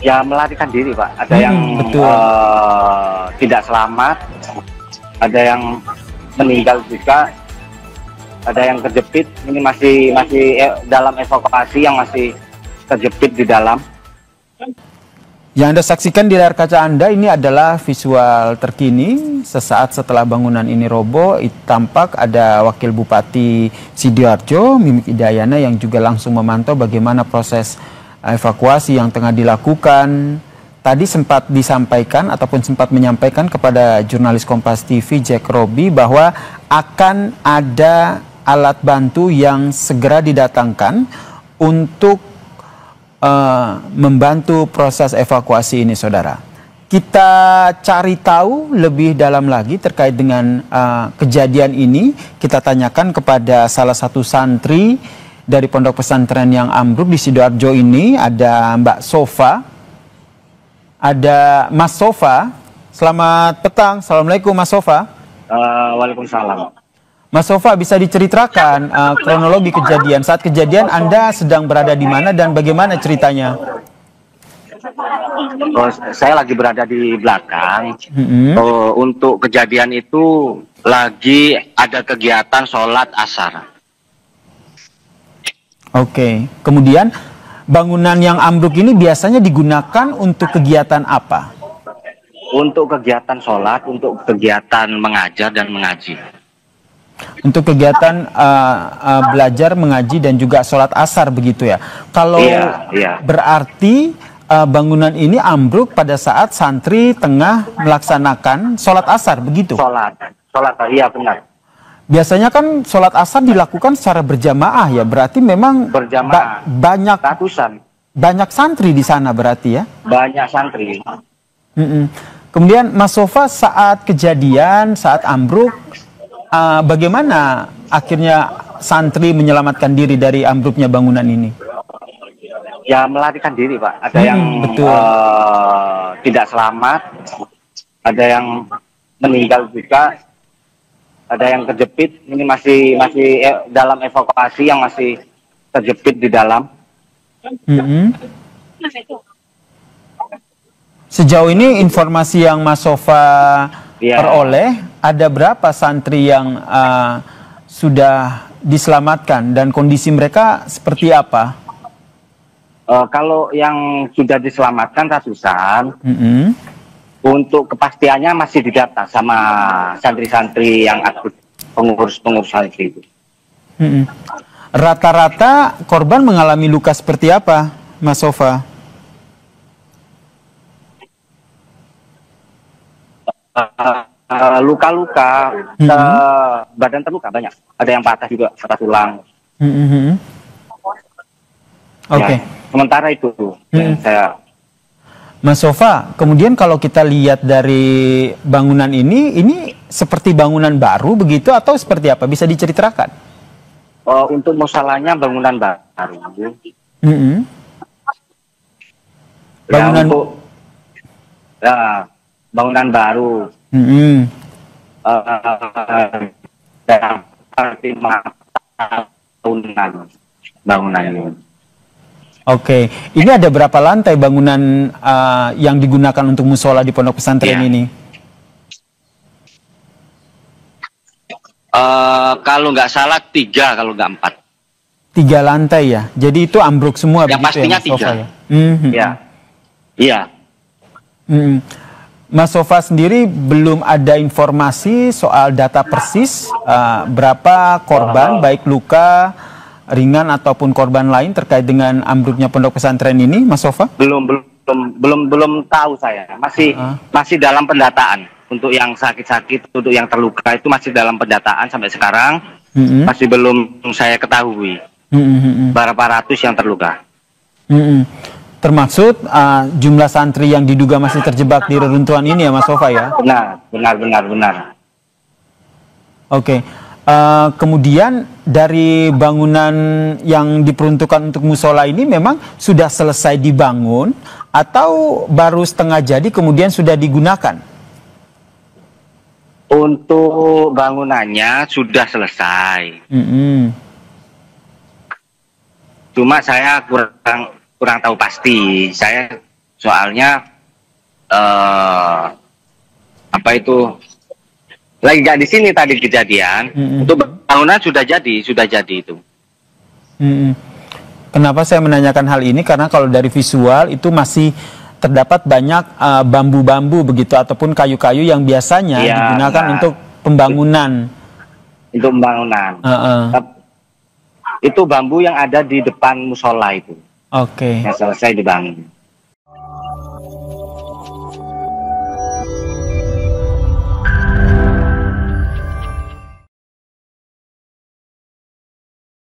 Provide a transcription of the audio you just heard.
Ya melarikan diri Pak. Ada yang betul. tidak selamat, ada yang meninggal juga, ada yang terjepit. Ini masih dalam evakuasi, yang masih terjepit di dalam. Yang Anda saksikan di layar kaca Anda ini adalah visual terkini sesaat setelah bangunan ini roboh. Tampak ada Wakil Bupati Sidoarjo, Mimik Idayana, yang juga langsung memantau bagaimana proses evakuasi yang tengah dilakukan. Tadi sempat disampaikan ataupun sempat menyampaikan kepada jurnalis Kompas TV Jack Robi bahwa akan ada alat bantu yang segera didatangkan untuk membantu proses evakuasi ini, saudara. Kita cari tahu lebih dalam lagi terkait dengan kejadian ini. Kita tanyakan kepada salah satu santri dari pondok pesantren yang ambruk di Sidoarjo ini. Ada Mbak Sofa, ada Mas Sofa. Selamat petang. Assalamualaikum Mas Sofa. Waalaikumsalam. Mas Sofa, bisa diceritakan kronologi kejadian? Saat kejadian Anda sedang berada di mana dan bagaimana ceritanya? Saya lagi berada di belakang. Untuk kejadian itu lagi ada kegiatan sholat asar. Oke. Kemudian bangunan yang ambruk ini biasanya digunakan untuk kegiatan apa? Untuk kegiatan sholat, untuk kegiatan mengajar dan mengaji. Untuk kegiatan belajar, mengaji, dan juga sholat asar, begitu ya? Kalau iya. Berarti bangunan ini ambruk pada saat santri tengah melaksanakan sholat asar, begitu? Sholat, iya benar. Biasanya kan sholat asar dilakukan secara berjamaah ya, berarti memang berjamaah. banyak santri di sana berarti ya? Banyak santri. Kemudian Mas Sofa, saat kejadian, saat ambruk, bagaimana akhirnya santri menyelamatkan diri dari ambruknya bangunan ini? Ya melarikan diri Pak. Ada yang tidak selamat, ada yang meninggal juga, ada yang terjepit. Ini masih dalam evakuasi, yang masih terjepit di dalam. Sejauh ini informasi yang Mas Sofa peroleh, ada berapa santri yang sudah diselamatkan dan kondisi mereka seperti apa? Kalau yang sudah diselamatkan ratusan. Untuk kepastiannya masih didata sama santri-santri yang aktif, pengurus santri itu. Rata-rata korban mengalami luka seperti apa, Mas Sofa? Luka-luka, badan terluka banyak. Ada yang patah juga, patah tulang. Oke. Sementara itu saya. Mas Sofa, kemudian kalau kita lihat dari bangunan ini seperti bangunan baru begitu atau seperti apa? Bisa diceritakan? Untuk masalahnya bangunan baru. Bangunan bangunan baru. Dalam 5 tahunan bangunan ini. Oke, ini ada berapa lantai bangunan yang digunakan untuk musola di pondok pesantren ini? Kalau nggak salah 3, kalau nggak 4. 3 lantai ya. Jadi itu ambruk semua yang begitu pastinya ya, Mas Sofa ya? Iya. Mas Sofa sendiri belum ada informasi soal data persis berapa korban baik luka ringan ataupun korban lain terkait dengan ambruknya pondok pesantren ini, Mas Sofa? Belum tahu saya. Masih dalam pendataan. Untuk yang sakit-sakit, untuk yang terluka itu masih dalam pendataan sampai sekarang. Masih belum saya ketahui. Berapa ratus yang terluka. Termaksud jumlah santri yang diduga masih terjebak di reruntuhan ini ya, Mas Sofa ya? Benar. Oke. Kemudian dari bangunan yang diperuntukkan untuk musola ini memang sudah selesai dibangun atau baru setengah jadi kemudian sudah digunakan? Untuk bangunannya sudah selesai. Cuma saya kurang tahu pasti. Saya soalnya apa itu lagi nggak di sini tadi kejadian. Untuk bangunan sudah jadi itu. Kenapa saya menanyakan hal ini? Karena kalau dari visual itu masih terdapat banyak bambu-bambu begitu ataupun kayu-kayu yang biasanya digunakan untuk pembangunan. Untuk pembangunan. Itu bambu yang ada di depan musola itu. Oke. Yang selesai dibangun.